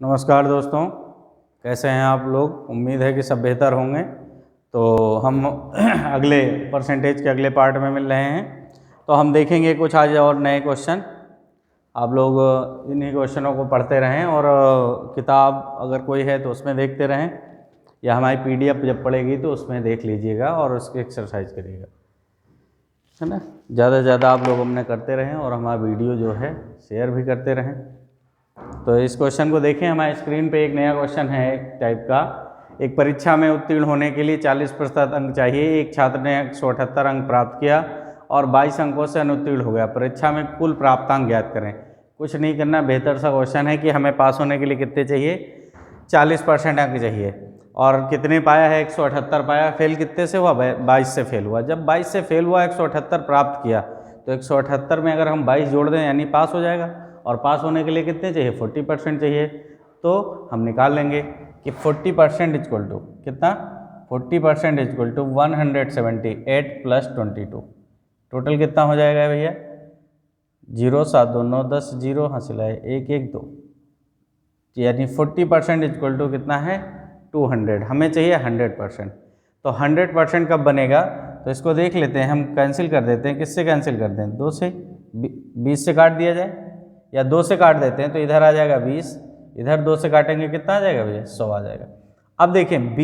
नमस्कार दोस्तों, कैसे हैं आप लोग। उम्मीद है कि सब बेहतर होंगे। तो हम अगले परसेंटेज के अगले पार्ट में मिल रहे हैं। तो हम देखेंगे कुछ आज और नए क्वेश्चन। आप लोग इन्हीं क्वेश्चनों को पढ़ते रहें और किताब अगर कोई है तो उसमें देखते रहें, या हमारी PDF जब पड़ेगी तो उसमें देख लीजिएगा और उसकी एक्सरसाइज करिएगा, है ना। ज़्यादा से ज़्यादा आप लोग हमने करते रहें और हमारा वीडियो जो है शेयर भी करते रहें। तो इस क्वेश्चन को देखें, हमारे स्क्रीन पे एक नया क्वेश्चन है एक टाइप का। एक परीक्षा में उत्तीर्ण होने के लिए 40% अंक चाहिए। एक छात्र ने 178 अंक प्राप्त किया और 22 अंकों से अनुत्तीर्ण हो गया। परीक्षा में कुल प्राप्तांक ज्ञात करें। कुछ नहीं करना, बेहतर सा क्वेश्चन है कि हमें पास होने के लिए कितने चाहिए, 40% अंक चाहिए। और कितने पाया है, 178 पाया। फेल कितने से हुआ, 22 से फेल हुआ। जब 22 से फेल हुआ, 178 प्राप्त किया, तो 178 में अगर हम 22 जोड़ दें यानी पास हो जाएगा। और पास होने के लिए कितने चाहिए, 40% चाहिए। तो हम निकाल लेंगे कि 40% इक्वल टू कितना, 40% इक्वल टू 178 + 22। टोटल कितना हो जाएगा भैया, 0 7 2 9 10 0 हासिल है 1 1 2, यानी 40% इक्वल टू कितना है, 200। हमें चाहिए 100%। तो 100% कब बनेगा, तो इसको देख लेते हैं, हम कैंसिल कर देते हैं। किससे कैंसिल कर दें, 2 से। 20 से काट दिया जाए, या 2 से काट देते हैं तो इधर आ जाएगा 20, इधर 2 से काटेंगे कितना आ जाएगा भैया, 100 आ जाएगा। अब देखें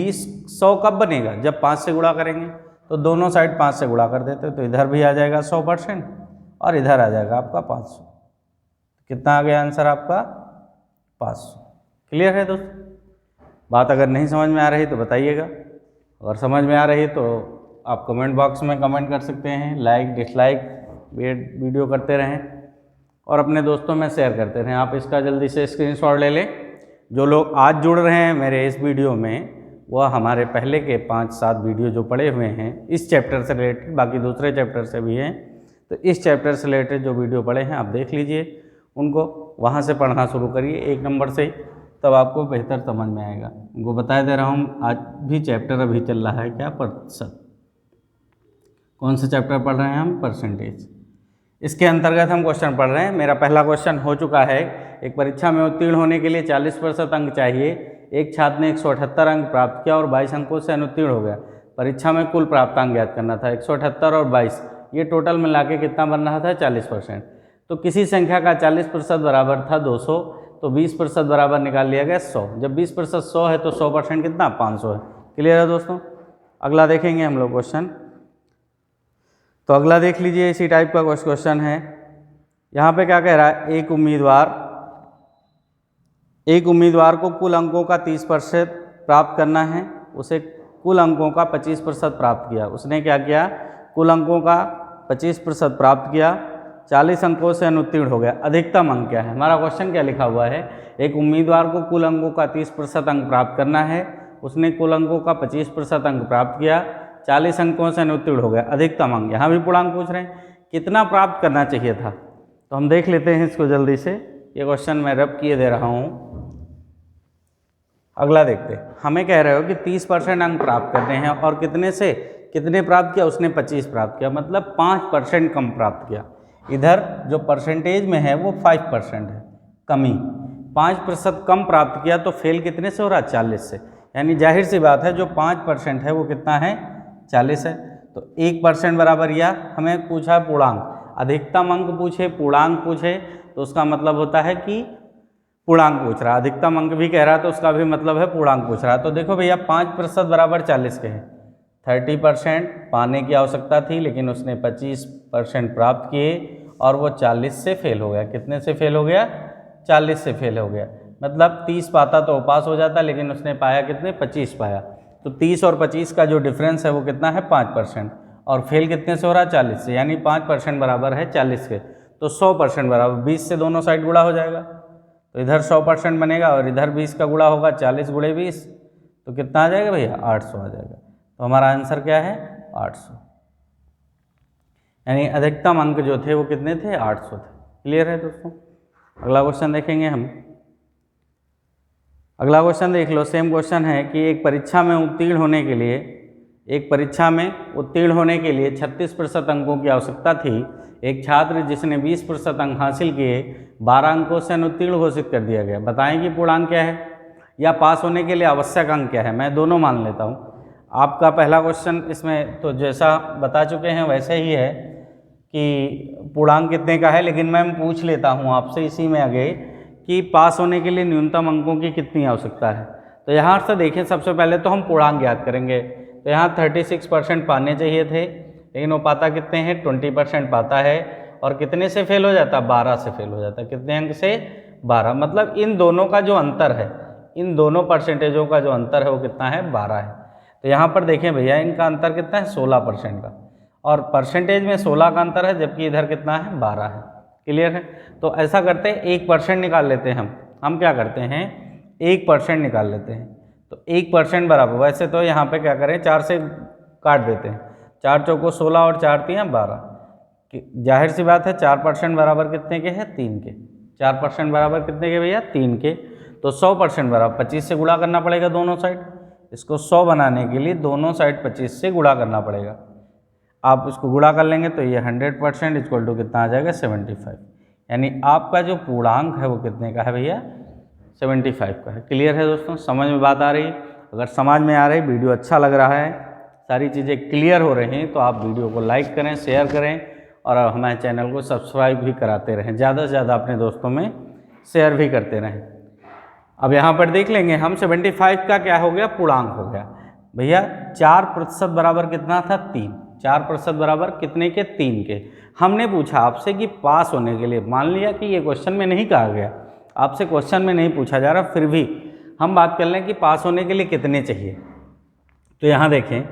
100 कब बनेगा, जब 5 से गुणा करेंगे। तो दोनों साइड 5 से गुणा कर देते हैं तो इधर भी आ जाएगा 100% और इधर आ जाएगा आपका 500। कितना आ गया आंसर आपका, 500। क्लियर है दोस्तों। बात अगर नहीं समझ में आ रही तो बताइएगा, अगर समझ में आ रही तो आप कमेंट बॉक्स में कमेंट कर सकते हैं। लाइक डिसलाइक वीडियो करते रहें और अपने दोस्तों में शेयर करते रहें। आप इसका जल्दी से स्क्रीनशॉट ले लें। जो लोग आज जुड़ रहे हैं मेरे इस वीडियो में, वह हमारे पहले के 5-7 वीडियो जो पड़े हुए हैं इस चैप्टर से रिलेटेड, बाकी दूसरे चैप्टर से भी हैं, तो इस चैप्टर से रिलेटेड जो वीडियो पड़े हैं आप देख लीजिए, उनको वहाँ से पढ़ना शुरू करिए 1 नंबर से, तब आपको बेहतर समझ में आएगा। उनको बता दे रहा हूँ, आज भी चैप्टर अभी चल रहा है क्या, प्रतिशत। कौन सा चैप्टर पढ़ रहे हैं हम, परसेंटेज। इसके अंतर्गत हम क्वेश्चन पढ़ रहे हैं। मेरा पहला क्वेश्चन हो चुका है। एक परीक्षा में उत्तीर्ण होने के लिए 40% अंक चाहिए। एक छात्र ने 178 अंक प्राप्त किया और 22 अंकों से अनुत्तीर्ण हो गया। परीक्षा में कुल प्राप्तांक ज्ञात करना था। 178 और 22 ये टोटल मिला के कितना बन रहा था, 40%। तो किसी संख्या का 40% बराबर था 200, तो 20% बराबर निकाल लिया गया 100। जब 20% 100 है तो 100% कितना, 500 है। क्लियर है दोस्तों। अगला देखेंगे हम लोग क्वेश्चन। तो अगला देख लीजिए, इसी टाइप का क्वेश्चन है। यहाँ पे क्या कह रहा है, एक उम्मीदवार को कुल अंकों का 30% प्राप्त करना है। उसे कुल अंकों का 25% प्राप्त किया। उसने क्या किया, कुल अंकों का 25% प्राप्त किया, 40 अंकों से अनुत्तीर्ण हो गया। अधिकतम अंक क्या है, हमारा क्वेश्चन क्या लिखा हुआ है, एक उम्मीदवार को कुल अंकों का 30% अंक प्राप्त करना है। उसने कुल अंकों का 25% अंक प्राप्त किया, 40 अंकों से अनुत्तीर्ण हो गया। अधिकतम अंक, यहाँ भी पूर्णांक पूछ रहे हैं, कितना प्राप्त करना चाहिए था। तो हम देख लेते हैं इसको जल्दी से। ये क्वेश्चन मैं रब किए दे रहा हूँ। अगला देखते हैं। हमें कह रहे हो कि 30% अंक प्राप्त करने हैं और कितने से कितने प्राप्त किया, उसने 25 प्राप्त किया, मतलब 5% कम प्राप्त किया। इधर जो परसेंटेज में है वो 5% है, कमी। 5% कम प्राप्त किया तो फेल कितने से हो रहा है, 40 से। यानी जाहिर सी बात है जो 5% है वो कितना है, 40 है। तो 1% बराबर, या हमें पूछा पूर्णांक, अधिकतम अंक पूछे पूर्णांक पूछे तो उसका मतलब होता है कि पूर्णांक पूछ रहा है। अधिकतम अंक भी कह रहा है तो उसका भी मतलब है पूर्णांक पूछ रहा है। तो देखो भैया 5% बराबर 40 के हैं। 30% पाने की आवश्यकता थी लेकिन उसने 25% प्राप्त किए और वो 40 से फेल हो गया। कितने से फेल हो गया, 40 से फेल हो गया। मतलब 30 पाता तो पास हो जाता, लेकिन उसने पाया कितने, 25 पाया। तो 30 और 25 का जो डिफरेंस है वो कितना है, 5%। और फेल कितने से हो रहा है, 40 से, यानी 5% बराबर है 40 के। तो 100% बराबर 20 से दोनों साइड गुणा हो जाएगा, तो इधर 100% बनेगा और इधर 20 का गुणा होगा, 40 × 20 तो कितना आ जाएगा भैया, 800 आ जाएगा। तो हमारा आंसर क्या है, 800। यानी अधिकतम अंक जो थे वो कितने थे, 800 थे। क्लियर है दोस्तों। अगला क्वेश्चन देखेंगे हम। अगला क्वेश्चन देख लो, सेम क्वेश्चन है कि एक परीक्षा में उत्तीर्ण होने के लिए एक परीक्षा में उत्तीर्ण होने के लिए 36% अंकों की आवश्यकता थी। एक छात्र जिसने 20% अंक हासिल किए 12 अंकों से अनुत्तीर्ण घोषित कर दिया गया। बताएं कि पूर्णांक क्या है या पास होने के लिए आवश्यक अंक क्या है। मैं दोनों मान लेता हूँ। आपका पहला क्वेश्चन इसमें तो जैसा बता चुके हैं वैसे ही है कि पूर्णांक कितने का है, लेकिन मैं पूछ लेता हूँ आपसे इसी में आगे कि पास होने के लिए न्यूनतम अंकों की कितनी आवश्यकता है। तो यहाँ से देखें, सबसे पहले तो हम पूर्णांक ज्ञात करेंगे। तो यहाँ 36% पाने चाहिए थे, लेकिन वो पाता कितने हैं, 20% पाता है। और कितने से फेल हो जाता है, 12 से फेल हो जाता है। कितने अंक से, 12। मतलब इन दोनों का जो अंतर है, इन दोनों परसेंटेजों का जो अंतर है वो कितना है, 12 है। तो यहाँ पर देखें भैया, इनका अंतर कितना है, 16% का। और परसेंटेज में 16 का अंतर है, जबकि इधर कितना है, 12 है। क्लियर है। तो ऐसा करते हैं, 1% निकाल लेते हैं हम क्या करते हैं, 1% निकाल लेते हैं। तो 1% बराबर, वैसे तो यहाँ पे क्या करें, 4 से काट देते हैं। 4 चौको 16 और 4 3 12। जाहिर सी बात है 4% बराबर कितने के हैं, 3 के। 4% बराबर कितने के भैया, 3 के। तो 100% बराबर 25 से गुणा करना पड़ेगा दोनों साइड। इसको 100 बनाने के लिए दोनों साइड 25 से गुणा करना पड़ेगा। आप इसको गुणा कर लेंगे तो ये 100% इक्वल टू कितना आ जाएगा, 75। यानी आपका जो पूर्णांक है वो कितने का है भैया, 75 का है। क्लियर है दोस्तों, समझ में बात आ रही। अगर समझ में आ रही, वीडियो अच्छा लग रहा है, सारी चीज़ें क्लियर हो रही हैं, तो आप वीडियो को लाइक करें, शेयर करें और हमारे चैनल को सब्सक्राइब भी कराते रहें। ज़्यादा से ज़्यादा अपने दोस्तों में शेयर भी करते रहें। अब यहाँ पर देख लेंगे हम, 75 का क्या हो गया, पूर्णांक हो गया भैया। 4% बराबर कितना था, 3। 4% बराबर कितने के, 3 के। हमने पूछा आपसे कि पास होने के लिए, मान लिया कि ये क्वेश्चन में नहीं कहा गया, आपसे क्वेश्चन में नहीं पूछा जा रहा, फिर भी हम बात कर लें कि पास होने के लिए कितने चाहिए। तो यहाँ देखें,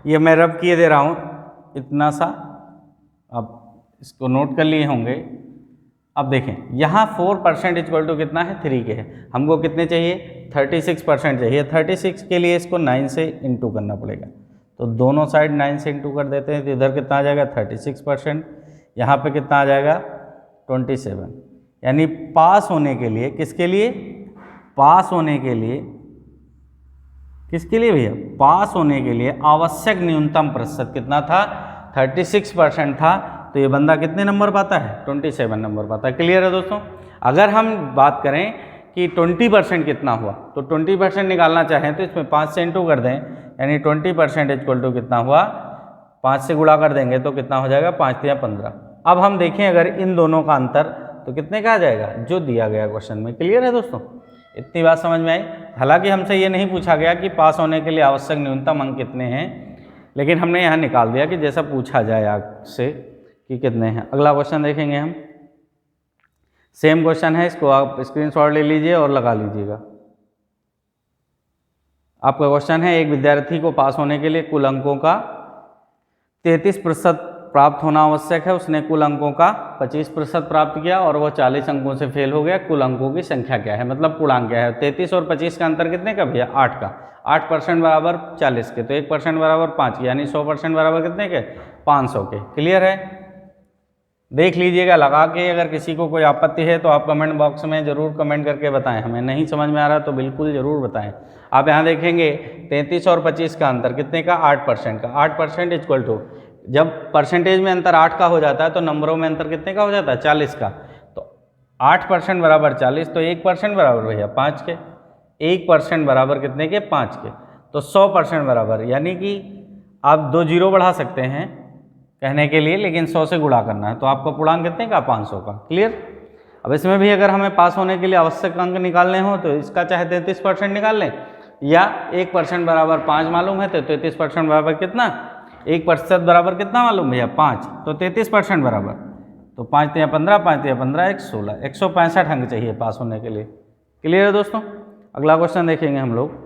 ये मैं रब किए दे रहा हूँ इतना सा, आप इसको नोट कर लिए होंगे। अब देखें, यहाँ 4% इक्वल टू कितना है, 3 के है। हमको कितने चाहिए, 36% चाहिए। 36 के लिए इसको 9 से इंटू करना पड़ेगा। तो दोनों साइड 9 से इंटू कर देते हैं, तो इधर कितना आ जाएगा, 36%। यहाँ पे कितना आ जाएगा, 27। यानी पास होने के लिए, किसके लिए, पास होने के लिए, किसके लिए भैया, पास होने के लिए आवश्यक न्यूनतम प्रतिशत कितना था, 36% था। तो ये बंदा कितने नंबर पाता है, 27 नंबर पाता है। क्लियर है दोस्तों। अगर हम बात करें कि 20% कितना हुआ, तो 20% निकालना चाहें तो इसमें 5 से इंटू कर दें, यानी 20% इक्वल टू कितना हुआ, 5 से गुणा कर देंगे तो कितना हो जाएगा, 5 या 15। अब हम देखें अगर इन दोनों का अंतर, तो कितने का आ जाएगा, जो दिया गया क्वेश्चन में। क्लियर है दोस्तों, इतनी बात समझ में आई। हालांकि हमसे ये नहीं पूछा गया कि पास होने के लिए आवश्यक न्यूनतम अंक कितने हैं, लेकिन हमने यहाँ निकाल दिया कि जैसा पूछा जाए आपसे कि कितने हैं। अगला क्वेश्चन देखेंगे हम, सेम क्वेश्चन है, इसको आप स्क्रीनशॉट ले लीजिए और लगा लीजिएगा। आपका क्वेश्चन है, एक विद्यार्थी को पास होने के लिए कुल अंकों का 33% प्राप्त होना आवश्यक है। उसने कुल अंकों का 25% प्राप्त किया और वह 40 अंकों से फेल हो गया। कुल अंकों की संख्या क्या है, मतलब पूर्णांक क्या है। 33 और 25 का अंतर कितने का भैया, 8 का। 8% बराबर 40 के, तो 1% बराबर 5 के, यानी 100% बराबर कितने के, 500 के। क्लियर है, देख लीजिएगा लगा के। अगर किसी को कोई आपत्ति है तो आप कमेंट बॉक्स में ज़रूर कमेंट करके बताएं। हमें नहीं समझ में आ रहा तो बिल्कुल ज़रूर बताएं। आप यहाँ देखेंगे 33 और 25 का अंतर कितने का, 8% का। 8% इक्वल टू, जब परसेंटेज में अंतर 8 का हो जाता है तो नंबरों में अंतर कितने का हो जाता है, 40 का। तो 8% बराबर 40, तो 1% बराबर भैया 5 के। 1% बराबर कितने के, 5 के। तो 100% बराबर, यानी कि आप 2 जीरो बढ़ा सकते हैं कहने के लिए, लेकिन 100 से गुणा करना है। तो आपका पूर्णांक कितने का, 500 का। क्लियर। अब इसमें भी अगर हमें पास होने के लिए आवश्यक अंक निकालने हो तो इसका चाहे 33% निकाल लें, या 1% बराबर 5 मालूम है तो 33% बराबर कितना, 1% बराबर कितना मालूम भैया, 5। तो 33% बराबर, तो 5 या 15, 5 या 15, 1 16, 165 अंक चाहिए पास होने के लिए। क्लियर है दोस्तों। अगला क्वेश्चन देखेंगे हम लोग।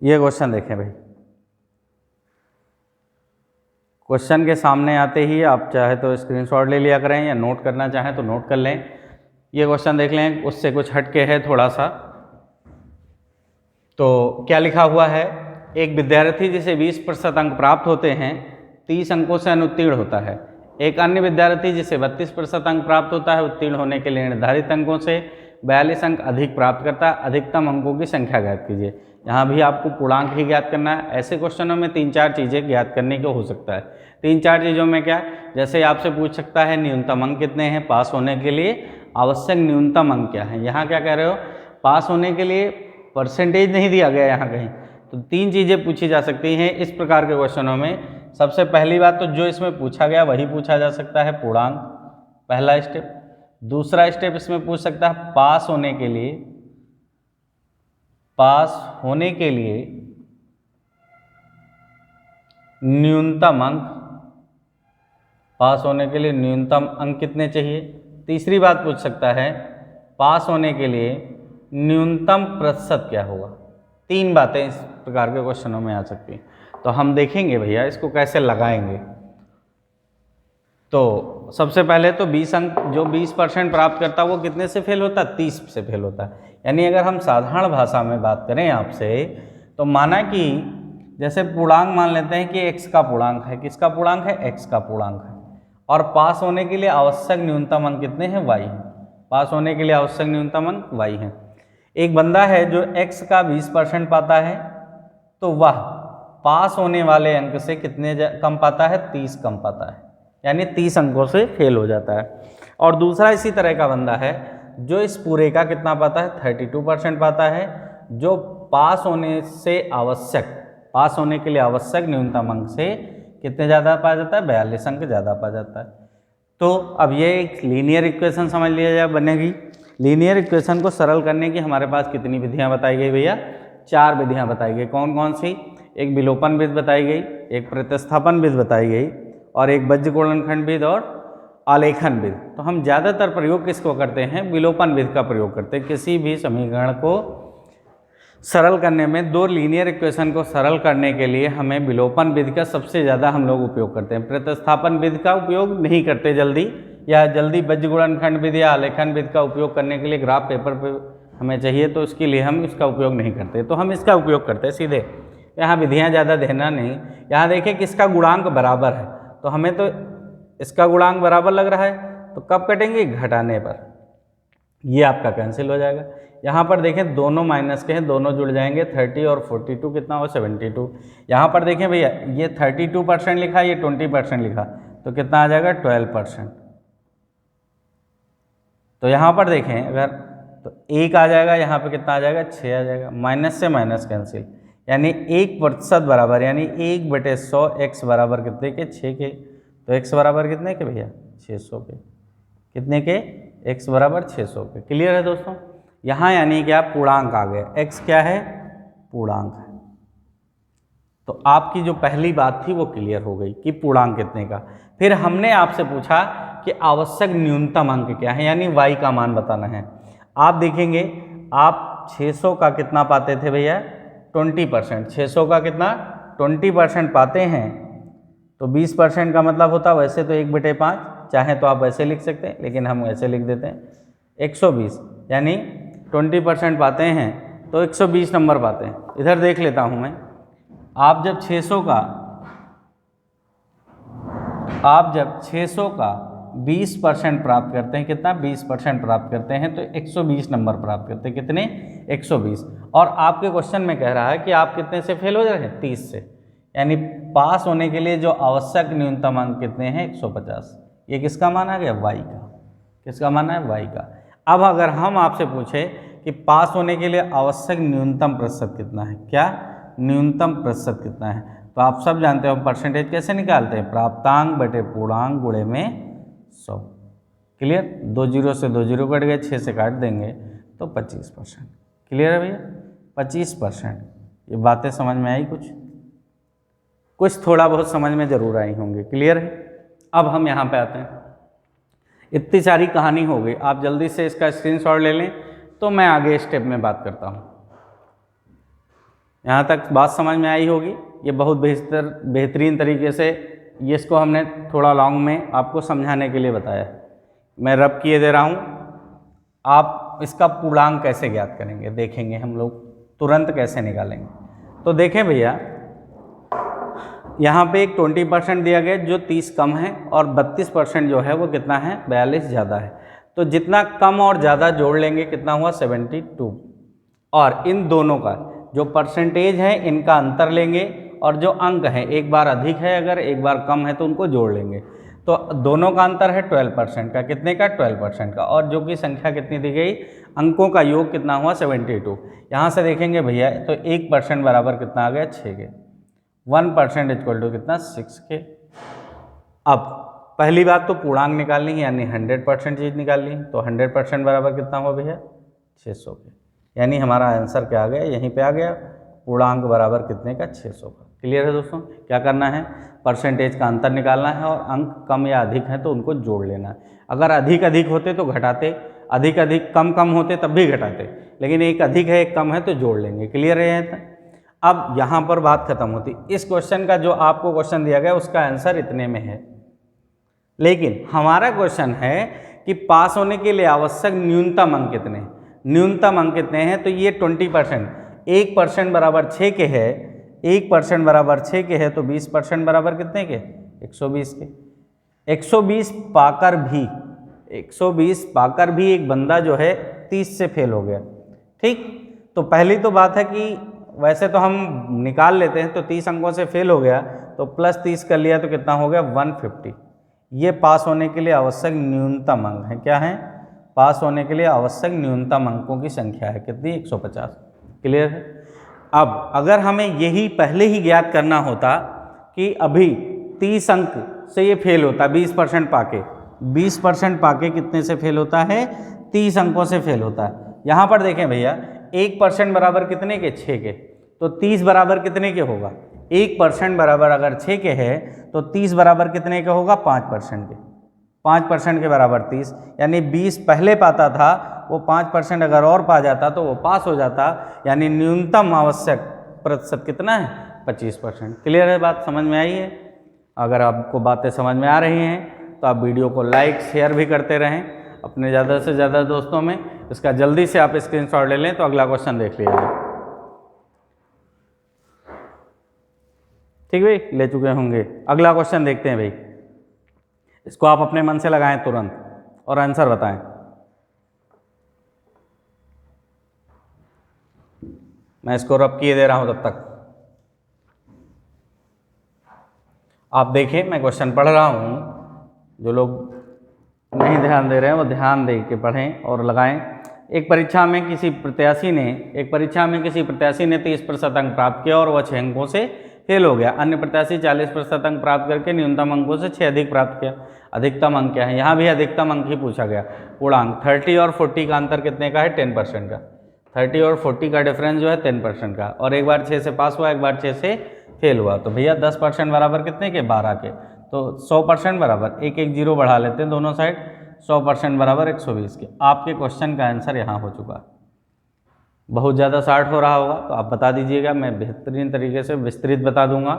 ये क्वेश्चन देखें भाई, क्वेश्चन के सामने आते ही आप चाहे तो स्क्रीनशॉट ले लिया करें, या नोट करना चाहें तो नोट कर लें। ये क्वेश्चन देख लें, उससे कुछ हटके है थोड़ा सा। तो क्या लिखा हुआ है, एक विद्यार्थी जिसे 20% अंक प्राप्त होते हैं 30 अंकों से अनुत्तीर्ण होता है। एक अन्य विद्यार्थी जिसे 32% अंक प्राप्त होता है उत्तीर्ण होने के लिए निर्धारित अंकों से 42 अंक अधिक प्राप्त करता है, अधिकतम अंकों की संख्या ज्ञात कीजिए। यहाँ भी आपको पूर्णांक ही ज्ञात करना है। ऐसे क्वेश्चनों में 3-4 चीज़ें ज्ञात करने को हो सकता है। 3-4 चीज़ों में क्या, जैसे आपसे पूछ सकता है न्यूनतम अंक कितने हैं, पास होने के लिए आवश्यक न्यूनतम अंक क्या है। यहाँ क्या कह रहे हो, पास होने के लिए परसेंटेज नहीं दिया गया यहाँ कहीं, तो 3 चीज़ें पूछी जा सकती हैं इस प्रकार के क्वेश्चनों में। सबसे पहली बात तो जो इसमें पूछा गया वही पूछा जा सकता है, पूर्णांक, पहला स्टेप। दूसरा स्टेप इसमें पूछ सकता है पास होने के लिए न्यूनतम अंक, पास होने के लिए न्यूनतम अंक कितने चाहिए। तीसरी बात पूछ सकता है पास होने के लिए न्यूनतम प्रतिशत क्या होगा। 3 बातें इस प्रकार के क्वेश्चनों में आ सकती हैं। तो हम देखेंगे भैया इसको कैसे लगाएंगे। तो सबसे पहले तो 20 अंक, जो 20% प्राप्त करता है वो कितने से फेल होता है, 30 से फेल होता है। यानी अगर हम साधारण भाषा में बात करें आपसे, तो माना कि जैसे पूर्णांक मान लेते हैं कि x का पूर्णांक है, किसका पूर्णांक है, x का पूर्णांक है, और पास होने के लिए आवश्यक न्यूनतम अंक कितने हैं, y हैं। पास होने के लिए आवश्यक न्यूनतम अंक y हैं। एक बंदा है जो x का 20% पाता है, तो वह पास होने वाले अंक से कितने कम पाता है, 30 कम पाता है, यानी 30 अंकों से फेल हो जाता है। और दूसरा इसी तरह का बंदा है जो इस पूरे का कितना पाता है, 32% पाता है, जो पास होने से आवश्यक, पास होने के लिए आवश्यक न्यूनतम अंक से कितने ज़्यादा पा जाता है, 42 अंक ज़्यादा पा जाता है। तो अब ये एक लीनियर इक्वेशन समझ लिया जाए बनेगी। लीनियर इक्वेशन को सरल करने की हमारे पास कितनी विधियाँ बताई गई भैया, 4 विधियाँ बताई गई। कौन कौन सी, एक विलोपन विधि बताई गई, एक प्रतिस्थापन विधि बताई गई, और एक बज्र गुणनखंड विधि और आलेखन विधि। तो हम ज़्यादातर प्रयोग किसको करते हैं, विलोपन विधि का प्रयोग करते हैं। किसी भी समीकरण को सरल करने में, 2 लीनियर इक्वेशन को सरल करने के लिए हमें विलोपन विधि का सबसे ज़्यादा हम लोग उपयोग करते हैं। प्रतिस्थापन विधि का उपयोग नहीं करते जल्दी, या जल्दी बज्र गुणनखंड विधि या आलेखन विधि का उपयोग करने के लिए ग्राफ पेपर पे हमें चाहिए, तो इसके लिए हम इसका उपयोग नहीं करते। तो हम इसका उपयोग करते हैं सीधे, यहाँ विधियाँ ज़्यादा देना नहीं। यहाँ देखिए किसका गुणांक बराबर है, तो हमें तो इसका गुणांक बराबर लग रहा है, तो कब कटेंगे, घटाने पर, ये आपका कैंसिल हो जाएगा। यहाँ पर देखें दोनों माइनस के हैं, दोनों जुड़ जाएंगे, 30 और 42 कितना हो, 72। यहाँ पर देखें भैया ये 32% लिखा, ये 20% लिखा, तो कितना आ जाएगा, 12%। तो यहाँ पर देखें अगर, तो 1 आ जाएगा, यहाँ पे कितना आ जाएगा, 6 आ जाएगा, माइनस से माइनस कैंसिल, यानी 1% बराबर, यानी 1/100 x बराबर कितने के, 6 के। तो x बराबर कितने के भैया, 600 के। कितने के, x बराबर 600 के। क्लियर है दोस्तों। यहाँ यानी क्या, पूर्णांक आ गया, x क्या है, पूर्णांक है। तो आपकी जो पहली बात थी वो क्लियर हो गई कि पूर्णांक कितने का। फिर हमने आपसे पूछा कि आवश्यक न्यूनतम अंक क्या है, यानी y का मान बताना है। आप देखेंगे आप 600 का कितना पाते थे भैया, 20%। 600 का कितना, 20% पाते हैं, तो 20% का मतलब होता, वैसे तो 1/5, चाहे तो आप वैसे लिख सकते हैं, लेकिन हम ऐसे लिख देते हैं 120, यानी 20% पाते हैं तो 120 नंबर पाते हैं। इधर देख लेता हूं मैं, आप जब 600 का 20% प्राप्त करते हैं, कितना, 20% प्राप्त करते हैं, तो 120 नंबर प्राप्त करते हैं। कितने, 120। और आपके क्वेश्चन में कह रहा है कि आप कितने से फेल हो जा रहे हैं, 30 से, यानी पास होने के लिए जो आवश्यक न्यूनतम अंक कितने हैं, 150। ये किसका मान आ गया, y का। किसका मान है, y का। अब अगर हम आपसे पूछें कि पास होने के लिए आवश्यक न्यूनतम प्रतिशत कितना है, क्या, न्यूनतम प्रतिशत कितना है, तो आप सब जानते हो परसेंटेज कैसे निकालते हैं, प्राप्तांक बटे पूर्णांक गुणे में 100। क्लियर, 2 0 से 2 0 कट गए, 6 से काट देंगे तो 25%। क्लियर है भैया, 25%। ये बातें समझ में आई, कुछ थोड़ा बहुत समझ में जरूर आई होंगी। क्लियर है। अब हम यहाँ पे आते हैं, इतनी सारी कहानी हो गई, आप जल्दी से इसका स्क्रीनशॉट ले लें, तो मैं आगे स्टेप में बात करता हूँ। यहाँ तक बात समझ में आई होगी। ये बहुत बेहतरीन तरीके से ये इसको हमने थोड़ा लॉन्ग में आपको समझाने के लिए बताया है। मैं रब किए दे रहा हूँ। आप इसका पूर्णांक कैसे ज्ञात करेंगे देखेंगे हम लोग, तुरंत कैसे निकालेंगे। तो देखें भैया, यहाँ पे एक 20% दिया गया जो 30 कम है और 32% जो है वो कितना है 42 ज़्यादा है। तो जितना कम और ज़्यादा जोड़ लेंगे कितना हुआ 72। और इन दोनों का जो परसेंटेज है इनका अंतर लेंगे और जो अंक है एक बार अधिक है अगर एक बार कम है तो उनको जोड़ लेंगे। तो दोनों का अंतर है 12% का। कितने का 12% का। और जो कि संख्या कितनी दी गई अंकों का योग कितना हुआ 72। यहाँ से देखेंगे भैया तो 1% बराबर कितना आ गया 6 के। 1% इक्वल टू कितना 6 के। अब पहली बात तो पूर्णांक निकालनी है यानी 100% चीज़ निकालनी है। तो 100% बराबर कितना हुआ भैया 600 के। यानी हमारा आंसर क्या आ गया यहीं पे आ गया पूर्णांक बराबर कितने का 600 का। क्लियर है दोस्तों। क्या करना है परसेंटेज का अंतर निकालना है और अंक कम या अधिक है तो उनको जोड़ लेना है। अगर अधिक अधिक होते तो घटाते, अधिक अधिक कम कम होते तब भी घटाते, लेकिन एक अधिक है एक कम है तो जोड़ लेंगे। क्लियर है। अब यहाँ पर बात खत्म होती। इस क्वेश्चन का जो आपको क्वेश्चन दिया गया उसका आंसर इतने में है, लेकिन हमारा क्वेश्चन है कि पास होने के लिए आवश्यक न्यूनतम अंक कितने हैं। न्यूनतम अंक कितने हैं तो ये 20%। 1% बराबर 6 के है, 1% बराबर 6 के है तो 20% बराबर कितने के 120 के। 120 पाकर भी एक बंदा जो है 30 से फेल हो गया। ठीक, तो पहली तो बात है कि वैसे तो हम निकाल लेते हैं तो 30 अंकों से फेल हो गया तो प्लस 30 कर लिया तो कितना हो गया 150। ये पास होने के लिए आवश्यक न्यूनतम अंक है। क्या है पास होने के लिए आवश्यक न्यूनतम अंकों की संख्या है कितनी 150। क्लियर है। अब अगर हमें यही पहले ही ज्ञात करना होता कि अभी 30 अंक से ये फेल होता 20% पाके, 20% पाके कितने से फेल होता है 30 अंकों से फेल होता है। यहाँ पर देखें भैया 1% बराबर कितने के 6 के, तो 30 बराबर कितने के होगा 1% बराबर अगर 6 के है तो 30 बराबर कितने के होगा 5% के। 5% के बराबर 30 यानी 20 पहले पाता था वो 5% अगर और पा जाता तो वो पास हो जाता। यानी न्यूनतम आवश्यक प्रतिशत कितना है 25%। क्लियर है। बात समझ में आई है। अगर आपको बातें समझ में आ रही हैं तो आप वीडियो को लाइक शेयर भी करते रहें अपने ज़्यादा से ज़्यादा दोस्तों में। इसका जल्दी से आप स्क्रीनशॉट ले लें। तो अगला क्वेश्चन देख लीजिए। ठीक भाई, ले चुके होंगे। अगला क्वेश्चन देखते हैं भाई। इसको आप अपने मन से लगाएं तुरंत और आंसर बताएं। मैं इसको रब किए दे रहा हूं तब तक आप देखें। मैं क्वेश्चन पढ़ रहा हूं, जो लोग नहीं ध्यान दे रहे हैं वो ध्यान दे के पढ़ें और लगाएं। एक परीक्षा में किसी प्रत्याशी ने 30% अंक प्राप्त किया और वह 6 अंकों से फेल हो गया। अन्य प्रत्याशी 40% अंक प्राप्त करके न्यूनतम अंकों से 6 अधिक प्राप्त किया। अधिकतम अंक क्या है, यहाँ भी अधिकतम अंक ही पूछा गया। पूर्णांक 30 और 40 का अंतर कितने का है 10% का। 30 और 40 का डिफरेंस जो है 10% का। और एक बार 6 से पास हुआ एक बार 6 से फेल हुआ। तो भैया 10% बराबर कितने के 12 के। तो 100% बराबर एक एक जीरो बढ़ा लेते हैं दोनों साइड। 100% बराबर 120 के। आपके क्वेश्चन का आंसर यहाँ हो चुका। बहुत ज़्यादा शार्ट हो रहा होगा तो आप बता दीजिएगा, मैं बेहतरीन तरीके से विस्तृत बता दूंगा।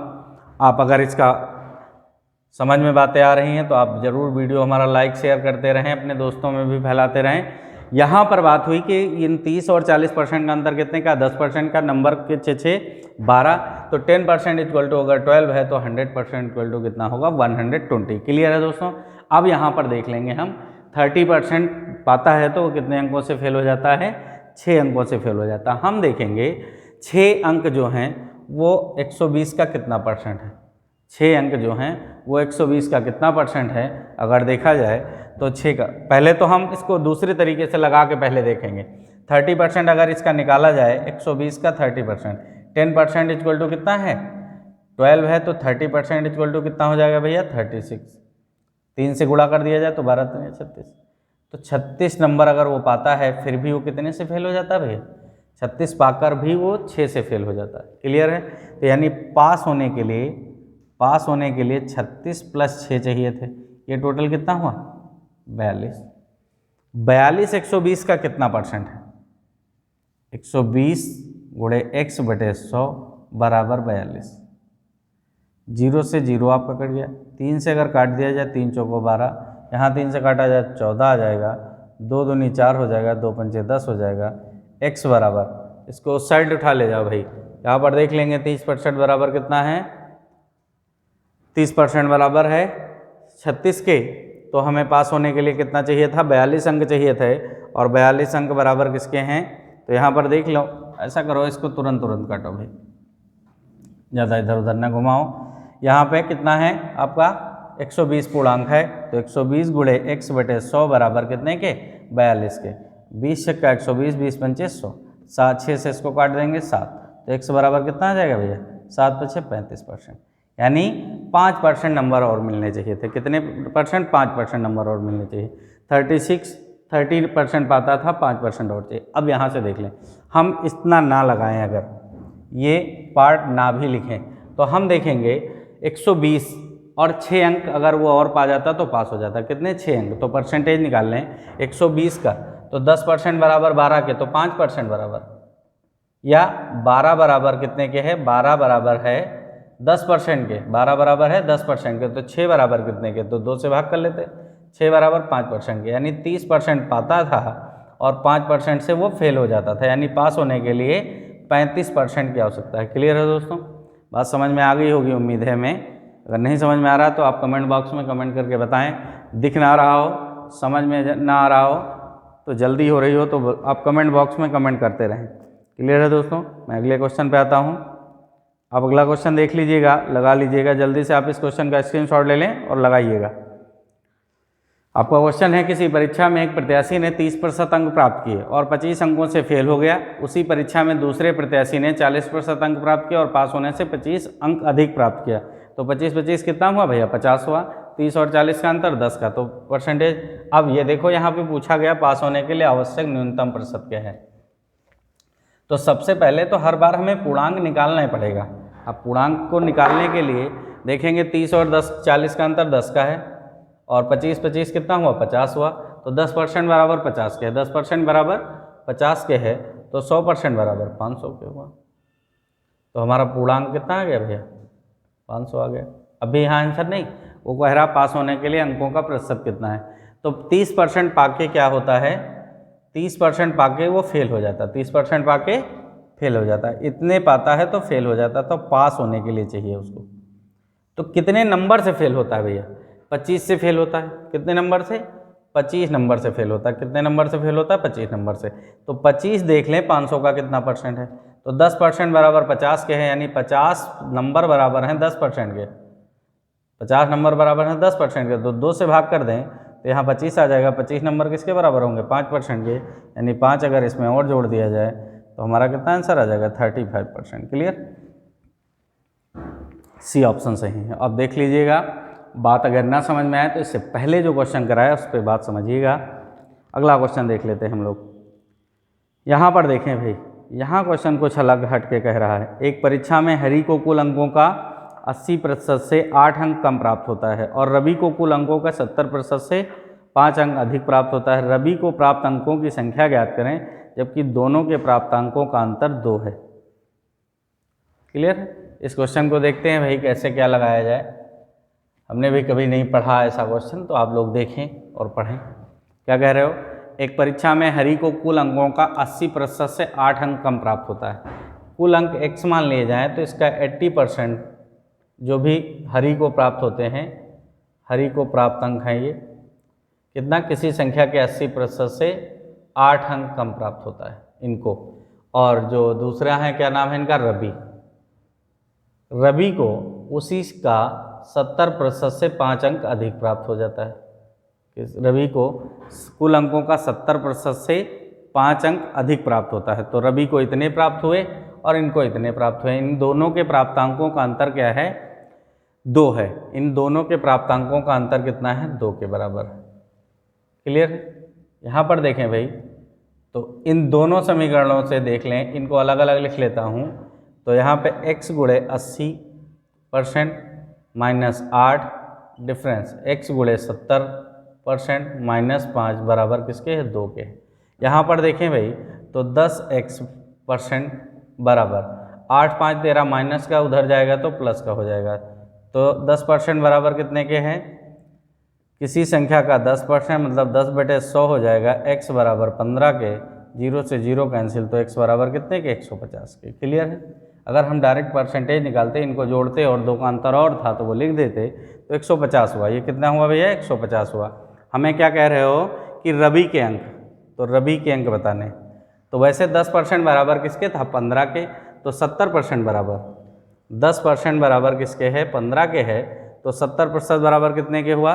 आप अगर इसका समझ में बातें आ रही हैं तो आप ज़रूर वीडियो हमारा लाइक शेयर करते रहें, अपने दोस्तों में भी फैलाते रहें। यहाँ पर बात हुई कि इन 30 और 40% का अंतर कितने का 10% का। नंबर के 6 12 तो 10% इक्वल टू अगर 12 है तो 100% इक्वल टू कितना होगा 120। क्लियर है दोस्तों। अब यहाँ पर देख लेंगे हम 30% पाता है तो वो कितने अंकों से फेल हो जाता है 6 अंकों से फेल हो जाता है। हम देखेंगे 6 अंक जो हैं वो 120 का कितना परसेंट है। 6 अंक जो हैं वो 120 का कितना परसेंट है अगर देखा जाए तो 6 का। पहले तो हम इसको दूसरे तरीके से लगा के पहले देखेंगे। 30% अगर इसका निकाला जाए 120 का 30%, 10% इक्वल टू कितना है 12 है तो 30% इक्वल टू कितना हो जाएगा भैया 36। 3 से गुणा कर दिया जाए तो 12 3 36। तो 36 नंबर अगर वो पाता है फिर भी वो कितने से फेल हो जाता है भैया 36 पाकर भी वो 6 से फेल हो जाता है। क्लियर है। तो यानी पास होने के लिए 36 + 6 चाहिए थे। ये टोटल कितना हुआ 42। 42 120 का कितना परसेंट है 120 × x/100 बराबर 42। 0 से 0 आपका कट गया। 3 से अगर काट दिया जाए 3 चौको 12, यहाँ 3 से काटा जाए 14 आ जाएगा, 2 दूनी 4 हो जाएगा, 2 पंचे 10 हो जाएगा। x बराबर इसको उस साइड उठा ले जाओ भाई। यहाँ पर देख लेंगे 30% बराबर कितना है 30% बराबर है 36 के, तो हमें पास होने के लिए कितना चाहिए था, 42 अंक चाहिए थे, और 42 अंक बराबर किसके हैं, तो यहाँ पर देख लो, ऐसा करो इसको तुरंत काटो भाई, ज़्यादा इधर उधर ना घुमाओ। यहाँ पे कितना है आपका 120 पूर्णांक है, तो 120 गुणे x/100 बराबर कितने के, 42 के। 20 छक्का 120, 20 पंचे 100, 7 6 से इसको काट देंगे 7, तो x बराबर कितना आ जाएगा भैया, 7 × 6 35%, यानी 5% नंबर और मिलने चाहिए थे। कितने परसेंट, 5% नंबर और मिलने चाहिए। 30% पाता था, 5% और चाहिए। अब यहाँ से देख लें, हम इतना ना लगाएं, अगर ये पार्ट ना भी लिखें तो हम देखेंगे 120 और 6 अंक अगर वो और पा जाता तो पास हो जाता। कितने, 6 अंक, तो परसेंटेज निकाल लें 120 का, तो 10% बराबर 12 के, तो 5% बराबर, या 12 बराबर कितने के है, 12 बराबर है 10% के, 12 बराबर है 10% के, तो 6 बराबर कितने के, तो 2 से भाग कर लेते, 6 बराबर 5% के, यानी 30% पाता था और 5% से वो फेल हो जाता था, यानी पास होने के लिए 35% की आवश्यकता है। क्लियर है दोस्तों, बात समझ में आ गई होगी उम्मीद है। मैं अगर नहीं समझ में आ रहा तो आप कमेंट बॉक्स में कमेंट करके बताएं, दिख ना रहा हो, समझ में ना आ रहा हो, तो जल्दी हो रही हो तो आप कमेंट बॉक्स में कमेंट करते रहें। क्लियर है दोस्तों, मैं अगले क्वेश्चन पे आता हूँ। आप अगला क्वेश्चन देख लीजिएगा, लगा लीजिएगा, जल्दी से आप इस क्वेश्चन का स्क्रीनशॉट ले लें और लगाइएगा। आपका क्वेश्चन है, किसी परीक्षा में एक प्रत्याशी ने 30% अंक प्राप्त किए और 25 अंकों से फेल हो गया। उसी परीक्षा में दूसरे प्रत्याशी ने 40% अंक प्राप्त किया और पास होने से 25 अंक अधिक प्राप्त किया। तो 25 कितना हुआ भैया, 50 हुआ। 30 और 40 का अंतर 10 का, तो परसेंटेज। अब ये देखो यहाँ पे पूछा गया पास होने के लिए आवश्यक न्यूनतम प्रतिशत क्या है। तो सबसे पहले तो हर बार हमें पूर्णांक निकालना ही पड़ेगा। अब पूर्णांक को निकालने के लिए देखेंगे 30 और 40 का अंतर 10 का है, और 25 कितना हुआ, 50 हुआ। तो 10% बराबर 50 के है, 10% बराबर 50 के है, तो 100% बराबर 500 के हुआ। तो हमारा पूर्णांक कितना आ गया भैया, 500 आ गया। अभी यहाँ आंसर नहीं, वो कह रहा पास होने के लिए अंकों का प्रतिशत कितना है। तो 30% पाके क्या होता है, 30% पाके वो फेल हो जाता, 30% पाके फेल हो जाता है। इतने पाता है तो फेल हो जाता, तो पास होने के लिए चाहिए उसको। तो कितने नंबर से फेल होता है भैया, 25 से फेल होता है। कितने नंबर से, 25 नंबर से फेल होता है। कितने नंबर से फेल होता है, 25 नंबर से। तो 25 देख लें, 500 का कितना परसेंट है, तो 10% बराबर 50 के हैं, यानी 50 नंबर बराबर हैं 10% के। 50 नंबर बराबर हैं 10% के, तो 2 से भाग कर दें तो यहाँ 25 आ जाएगा। 25 नंबर किसके बराबर होंगे, 5% के, यानी 5 अगर इसमें और जोड़ दिया जाए तो हमारा कितना आंसर आ जाएगा, 35%। क्लियर, सी ऑप्शन सही है। अब देख लीजिएगा, बात अगर ना समझ में आए तो इससे पहले जो क्वेश्चन कराया उस पर बात समझिएगा। अगला क्वेश्चन देख लेते हैं हम लोग। यहाँ पर देखें भाई, यहाँ क्वेश्चन कुछ अलग हट के कह रहा है। एक परीक्षा में हरि को कुल अंकों का 80% से 8 अंक कम प्राप्त होता है और रवि को कुल अंकों का 70% से 5 अंक अधिक प्राप्त होता है। रवि को प्राप्त अंकों की संख्या ज्ञात करें जबकि दोनों के प्राप्त अंकों का अंतर 2 है। क्लियर, इस क्वेश्चन को देखते हैं भाई कैसे क्या लगाया जाए। हमने भी कभी नहीं पढ़ा ऐसा क्वेश्चन, तो आप लोग देखें और पढ़ें। क्या कह रहे हो, एक परीक्षा में हरि को कुल अंकों का 80% से 8 अंक कम प्राप्त होता है। कुल अंक x मान लिए जाएँ तो इसका 80% जो भी हरि को प्राप्त होते हैं, हरि को प्राप्त अंक हैं ये कितना, किसी संख्या के 80% से 8 अंक कम प्राप्त होता है इनको। और जो दूसरा है, क्या नाम है इनका, रवि। रवि को उसी का 70% से 5 अंक अधिक प्राप्त हो जाता है। रवि को कुल अंकों का 70% से 5 अंक अधिक प्राप्त होता है। तो रवि को इतने प्राप्त हुए और इनको इतने प्राप्त हुए। इन दोनों के प्राप्तांकों का अंतर क्या है, 2 है। इन दोनों के प्राप्तांकों का अंतर कितना है, 2 के बराबर है। क्लियर, यहाँ पर देखें भाई, तो इन दोनों समीकरणों से देख लें, इनको अलग अलग लिख लेता हूँ। तो यहाँ पे x गुणे 80% माइनस 8 डिफरेंस x गुणे 70% माइनस 5 बराबर किसके है, 2 के। यहाँ पर देखें भाई, तो 10x% बराबर 8 5 13 माइनस का उधर जाएगा तो प्लस का हो जाएगा। तो 10% बराबर कितने के हैं, किसी संख्या का 10% मतलब 10/100 हो जाएगा। x बराबर 15 के, 0 से 0 कैंसिल, तो x बराबर कितने के, 150 के। क्लियर है। अगर हम डायरेक्ट परसेंटेज निकालते, इनको जोड़ते और 2 का अंतर और था तो वो लिख देते, तो 150 हुआ। ये कितना हुआ भैया? 150 हुआ। हमें क्या कह रहे हो कि रवि के अंक, तो रवि के अंक बताने। तो वैसे 10% बराबर किसके था? 15 के। तो 70% बराबर 10% बराबर किसके है? 15 के है। तो 70% बराबर कितने के हुआ?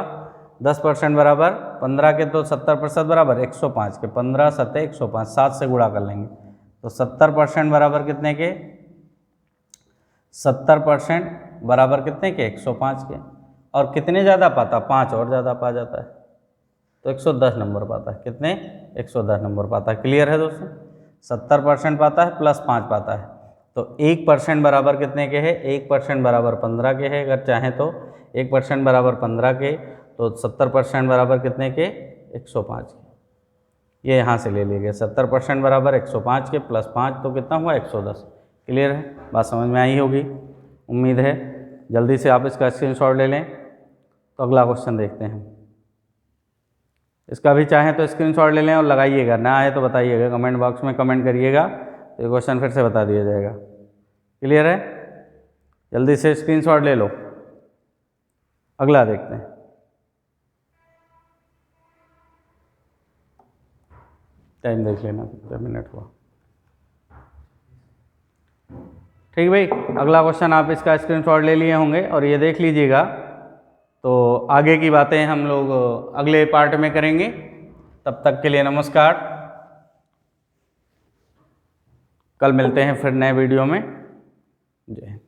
10% बराबर 15 के, तो 70% बराबर 105 के। 15 7 105, 7 से गुणा कर लेंगे। तो 70% बराबर कितने के? 70% बराबर कितने के? 105 के। और कितने ज़्यादा पाता? 5 और ज़्यादा पा जाता है, तो 110 नंबर पाता है। कितने? 110 नंबर पाता है। क्लियर है दोस्तों? 70% पाता है प्लस 5 पाता है। तो 1% बराबर कितने के है? 1% बराबर 15 के है। अगर चाहें तो 1% बराबर 15 के, तो 70% बराबर कितने के? 105 के। ये यहाँ से ले लिए गए। 70% बराबर 105 के प्लस 5, तो कितना हुआ? 110। क्लियर है? बात समझ में आई होगी, उम्मीद है। जल्दी से आप इसका स्क्रीनशॉट ले लें। तो अगला क्वेश्चन देखते हैं। इसका भी चाहें तो स्क्रीनशॉट ले लें और लगाइएगा, ना आए तो बताइएगा, कमेंट बॉक्स में कमेंट करिएगा, तो ये क्वेश्चन फिर से बता दिया जाएगा। क्लियर है? जल्दी से स्क्रीनशॉट ले लो। अगला देखते हैं। टाइम देख लेना कितना मिनट हुआ। ठीक भाई, अगला क्वेश्चन आप इसका स्क्रीनशॉट ले लिए होंगे और ये देख लीजिएगा। तो आगे की बातें हम लोग अगले पार्ट में करेंगे। तब तक के लिए नमस्कार। कल मिलते हैं फिर नए वीडियो में। जय हिंद।